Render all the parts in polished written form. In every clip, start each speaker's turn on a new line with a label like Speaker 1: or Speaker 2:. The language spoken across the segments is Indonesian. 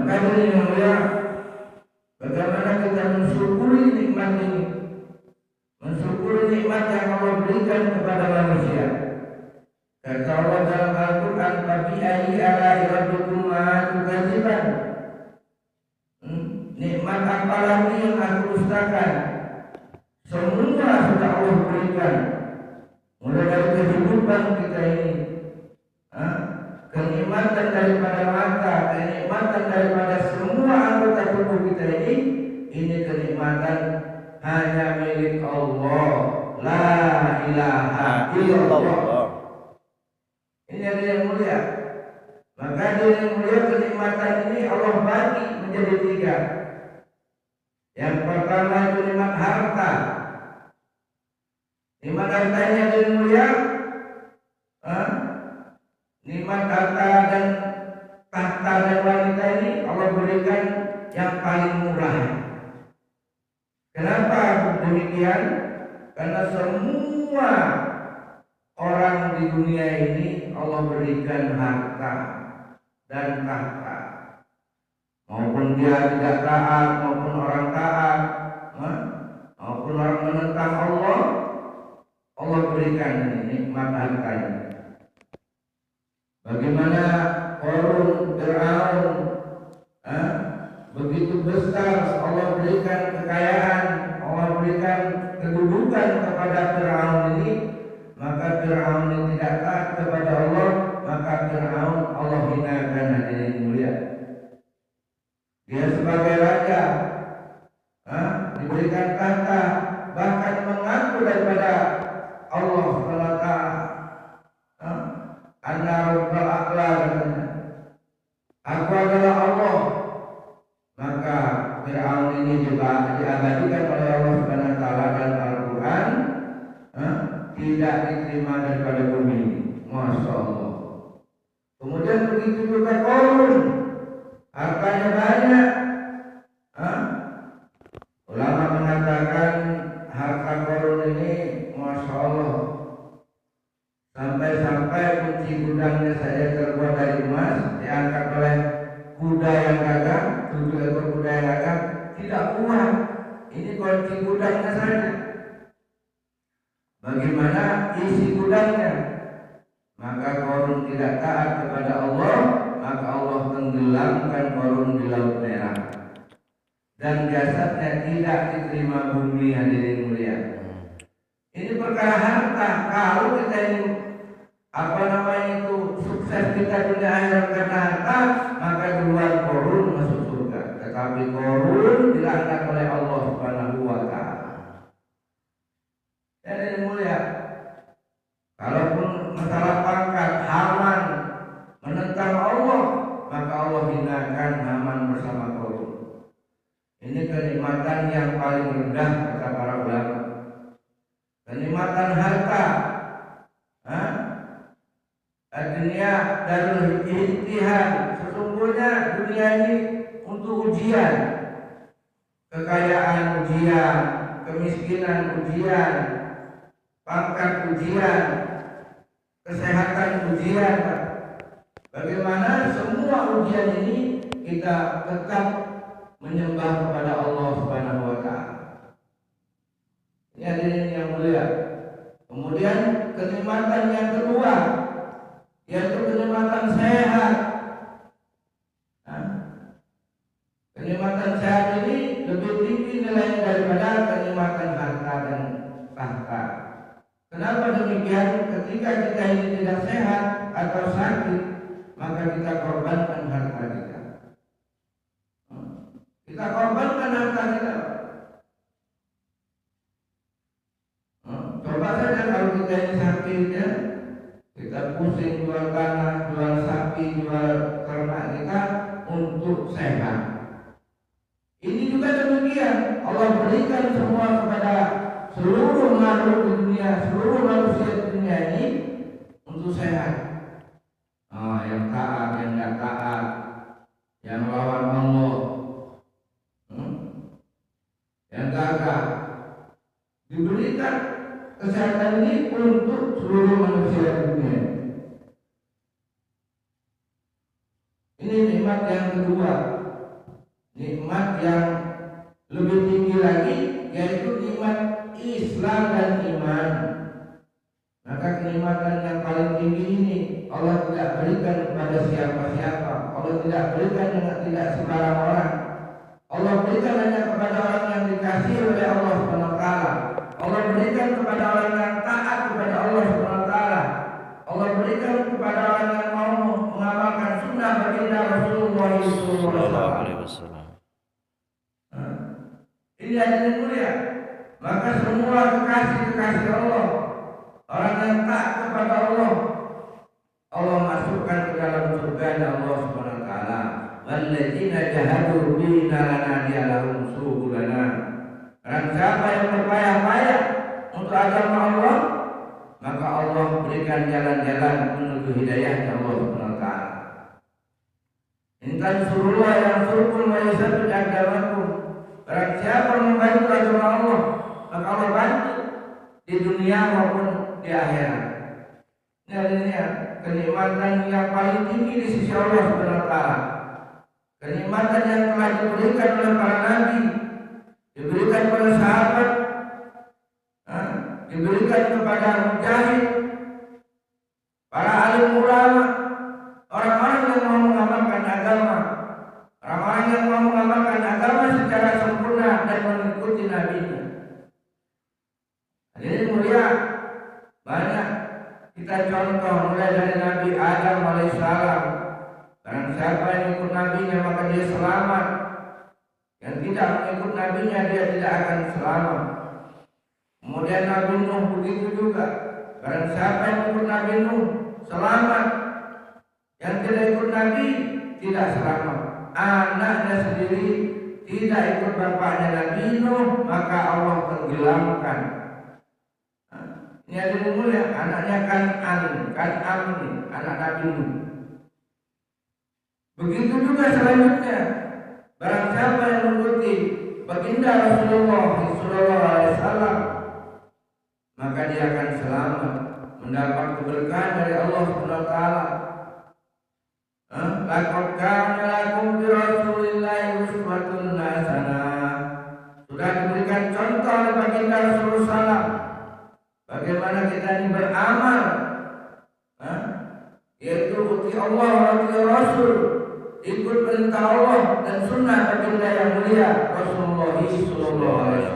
Speaker 1: Maka ini yang mulia, bagaimana kita mensyukuri nikmat ini, mensyukuri nikmat yang Allah berikan kepada manusia. Kata Allah dalam Al-Quran, "Fabi ayyi ala'i rabbikuma tukadziban." Nikmat apa lagi yang aku dustakan? Semua sudah Allah berikan. Mulai dari kehidupan kita ini, kenikmatan daripada mata, kenikmatan daripada semua anggota tubuh kita ini kenikmatan hanya milik Allah. La ilaha illallah. Ini yang mulia. Maka yang mulia, kenikmatan ini Allah bagi menjadi 3. Yang pertama itu nikmat harta. Nikmat hartanya yang mulia, nikmat harta dan tahta dan wanita ini Allah berikan yang paling murah. Kenapa demikian? Karena semua orang di dunia ini Allah berikan harta dan tahta. Maupun dia tidak taat, maupun orang taat, maupun orang menentang Allah, Allah berikan nikmat harta ini. Bagaimana Qarun, Fir'aun, begitu besar Allah berikan kekayaan, Allah berikan kedudukan kepada Fir'aun ini, maka Fir'aun ini tidak taat kepada Allah, maka Fir'aun Allah hinakan. Hadirin mulia, dia sebagai raja diberikan tahta, bahkan mengaku daripada Allah SWT, Ana Rabbul A'la, aku adalah Allah. Maka Fir'aun ini juga diabadikan oleh Allah Subhanahu wa taala dalam Al-Qur'an, tidak diterima daripada bumi. Masya Allah. Kemudian begitu juga Qarun, hartanya banyak. Ulama mengatakan harta Qarun ini Masya Allah, sampai-sampai kunci gudangnya saja terbuat dari emas, diangkat oleh kuda yang gagah, 7 ekor kuda yang gagah, tidak kuat. Ini kunci gudangnya saja. Bagaimana isi gudangnya? Maka Qarun tidak taat kepada Allah, maka Allah tenggelamkan Qarun di Laut Merah, dan jasadnya tidak diterima bumi. Hadirin mulia, ini perkara harta. Kalau kita ini sukses kita dunia akhirat karena harta, maka duluan Qarun masuk surga. Tetapi Qarun dilaknat oleh Allah Subhanahu wa taala. Hadirin mulia, kalaupun masalah pangkat, Haman menentang Allah, maka Allah hinakan Haman bersama Qarun. Ini kenikmatan yang paling rendah kata para ulama. Kenikmatan harta, dunia darul imtihan. Sesungguhnya dunia ini untuk ujian. Kekayaan ujian, kemiskinan ujian, pangkat ujian, kesehatan ujian. Bagaimana semua ujian ini kita tetap menyembah kepada Allah Subhanahu wa taala. Ini hadirin yang mulia. Kemudian kenikmatan yang kedua, yaitu kenikmatan sehat. Kenikmatan sehat ini lebih tinggi nilainya daripada kenikmatan harta dan tahta. Kenapa demikian? Ketika kita ini tidak sehat atau sakit, maka kita korbankan harta kita. Kita korbankan harta kita. Coba saja kalau kita ini sakitnya, kita pusing jual tanah, jual sapi, jual ternak kita untuk sehat. Ini juga demikian. Allah berikan semua kepada seluruh makhluk di dunia, seluruh manusia di dunia ini untuk sehat. Yang taat, yang tidak taat, yang lawan Allah, yang gagah, diberikan kesehatan ini untuk seluruh manusia di dunia. Ini nikmat yang kedua. nikmat yang lebih tinggi lagi, yaitu nikmat Islam dan iman. Maka kenikmatan yang paling tinggi ini Allah tidak berikan kepada siapa-siapa. Allah tidak berikan dengan tidak sembarang orang. Allah berikan hanya kepada orang yang dikasihi oleh Allah SWT. Allah berikan kepada orang yang taat kepada Allah SWT. Allah berikan kepada orang yang mau mengamalkan sunnah baginda Rasulullah SAW. Ini hadirin mulia. Maka semua kekasih-kekasih Allah, orang yang taat kepada Allah, Allah masukkan ke dalam surga Allah SWT. Walladzina jahadu bina lanahdiya lahum subulana. Dan siapa yang berpayah-payah untuk agama Allah, maka Allah berikan jalan-jalan menuju hidayahnya Allah SWT. Intan surullah yang surkul wa yasabit agamakum. Barang siapa membantu agama Allah, maka Allah bantu di dunia maupun di akhirat. Ini kenikmatan yang paling tinggi di sisi Allah SWT. Kenikmatan yang telah diberikan oleh para nabi, diberikan kepada sahabat, diberikan kepada mujahid, para alim ulama, orang-orang yang mau mengamalkan agama, orang-orang yang mau mengamalkan agama secara sempurna dan mengikuti nabinya. Ini mulia, banyak kita contoh mulai dari Nabi Adam alaihissalam. Barang siapa yang ikut nabinya maka dia selamat. Yang tidak mengikut nabinya dia tidak akan selamat. Kemudian Nabi Nuh begitu juga. Barang siapa yang ikut Nabi Nuh selamat. Yang tidak ikut Nabi tidak selamat. Anaknya sendiri tidak ikut bapaknya Nabi Nuh, maka Allah tenggelamkan. Ini ada mulia, anaknya Kan'an ini, anak Nabi Nuh. Begitu juga selanjutnya, barang siapa yang mengikuti baginda Rasulullah SAW, maka dia akan selamat, mendapat keberkahan dari Allah SWT. Laqad kana lakum bi Rasulillahi uswatun hasanah. Sudah diberikan contoh oleh baginda Rasulullah SAW bagaimana kita ini beramal, yaitu uti Allah wa uti Rasul, ikut perintah Allah dan sunnah baginda yang mulia Rasulullah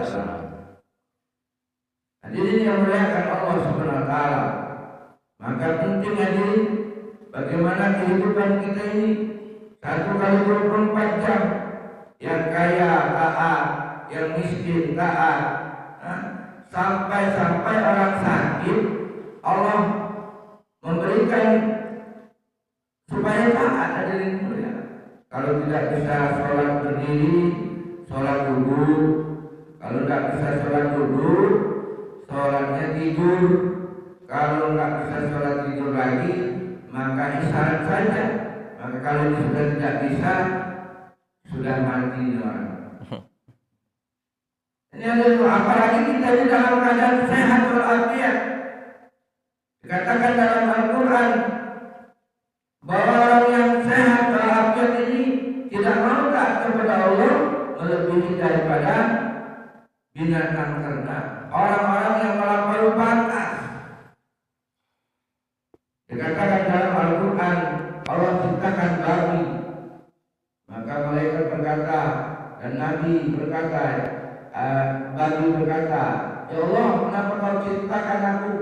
Speaker 1: SAW. Hadirin yang muliakan Allah SWT, maka penting hadirin bagaimana kehidupan kita ini 1 kali 24 jam, yang kaya taat, yang miskin taat, sampai orang sakit Allah memberikan supaya taat. Hadirin mulia, kalau tidak bisa sholat berdiri, sholat duduk. Kalau tidak bisa sholat duduk, sholatnya tidur. Kalau tidak bisa sholat tidur lagi, maka isyarat saja. Maka kalau sudah tidak bisa, sudah mati orang. Ini adalah apalagi kita di dalam keadaan sehat walafiat. Dikatakan dalam Al-Quran bahwa orang yang sehat walafiat ini tidak mau taat kepada Allah melebihi daripada binatang ternak, orang-orang yang melampaui batas. Dikatakan dalam Al-Quran Allah ciptakan babi, maka malaikat berkata dan Nabi berkata, babi berkata, ya Allah, kenapa kau ciptakan aku?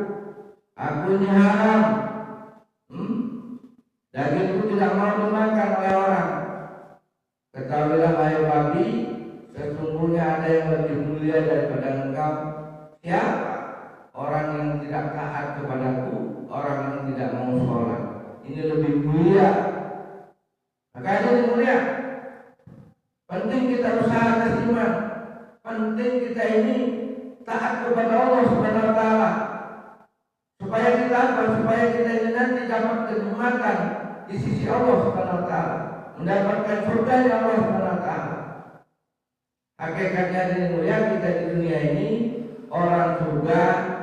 Speaker 1: Aku ini haram. Dagingku tidak mau dimakan oleh orang. Ketahuilah wahai babi, sesungguhnya ada yang lebih mulia daripada engkau. Siapa? Orang yang tidak taat kepadaku, orang yang tidak mau sholat. Ini lebih mulia. Maka ini mulia. Penting kita usaha iman. Penting kita ini taat kepada Allah Subhanahu wa taala. Supaya kita apa? Supaya kita ini nanti dapat kenikmatan di sisi Allah Subhanahu wa taala, mendapatkan surga dari Allah Subhanahu wa taala. Hakikatnya di mulia kita di dunia ini orang surga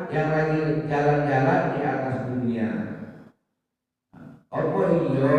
Speaker 1: yang lagi jalan-jalan di atas dunia. Apa iya